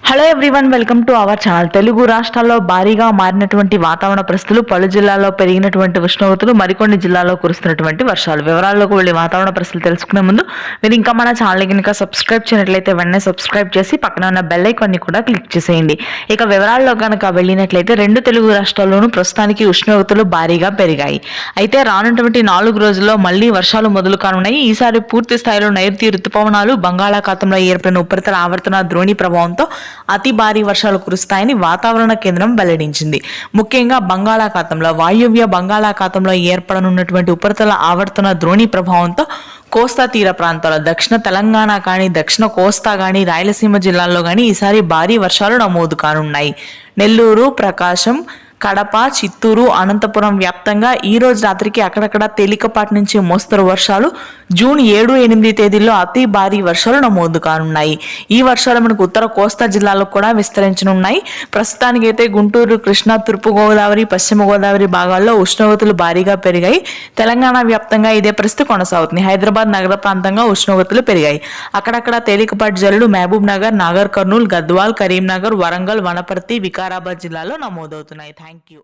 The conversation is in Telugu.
Hello everyone, welcome to our channel. Telugu రాష్ట్రాల్లో భారీగా మారినటువంటి వాతావరణ పరిస్థితులు, పలు జిల్లాల్లో పెరిగినటువంటి ఉష్ణోగ్రతలు, మరికొన్ని జిల్లాల్లో కురుస్తున్నటువంటి వర్షాలు. వివరాల్లోకి వెళ్ళి వాతావరణ పరిస్థితులు తెలుసుకునే ముందు మీరు ఇంకా మన ఛానల్ కనుక సబ్స్క్రైబ్ చేయనట్లయితే వెంటనే సబ్స్క్రైబ్ చేసి పక్కన ఉన్న బెల్ ఐకాన్ని కూడా క్లిక్ చేసేయండి. ఇక వివరాల్లో కనుక వెళ్ళినట్లయితే రెండు తెలుగు రాష్ట్రాల్లోనూ ప్రస్తుతానికి ఉష్ణోగ్రతలు భారీగా పెరిగాయి. అయితే రానున్నటువంటి 4 రోజుల్లో మళ్లీ వర్షాలు మొదలు కానున్నాయి. ఈసారి పూర్తి స్థాయిలో నైరుతి రుతుపవనాలు, బంగాళాఖాతంలో ఏర్పడిన ఉపరితల ఆవర్తన ద్రోణి ప్రభావంతో అతి భారీ వర్షాలు కురుస్తాయని వాతావరణ కేంద్రం వెల్లడించింది. ముఖ్యంగా బంగాళాఖాతంలో, వాయువ్య బంగాళాఖాతంలో ఏర్పడనున్నటువంటి ఉపరితల ఆవర్తన ద్రోణి ప్రభావంతో కోస్తా తీర ప్రాంతాల్లో, దక్షిణ తెలంగాణ కానీ, దక్షిణ కోస్తా కానీ, రాయలసీమ జిల్లాల్లో కానీ ఈసారి భారీ వర్షాలు నమోదు కానున్నాయి. నెల్లూరు, ప్రకాశం, కడప, చిత్తూరు, అనంతపురం వ్యాప్తంగా ఈ రోజు రాత్రికి అక్కడక్కడ తేలికపాటి నుంచి మోస్తరు వర్షాలు, జూన్ 7, 8 తేదీల్లో అతి భారీ వర్షాలు నమోదు కానున్నాయి. ఈ వర్షాలు మనకు ఉత్తర కోస్తా జిల్లాలకు కూడా విస్తరించనున్నాయి. ప్రస్తుతానికైతే గుంటూరు, కృష్ణా, తూర్పు గోదావరి, పశ్చిమ గోదావరి భాగాల్లో ఉష్ణోగ్రతలు భారీగా పెరిగాయి. తెలంగాణ వ్యాప్తంగా ఇదే పరిస్థితి కొనసాగుతుంది. హైదరాబాద్ నగర ప్రాంతంగా ఉష్ణోగ్రతలు పెరిగాయి. అక్కడక్కడ తేలికపాటి జల్లులు మహబూబ్ నగర్, నాగర్ కర్నూల్, గద్వాల్, కరీంనగర్, వరంగల్, వనపర్తి, వికారాబాద్ జిల్లాలో నమోదవుతున్నాయి. Thank you.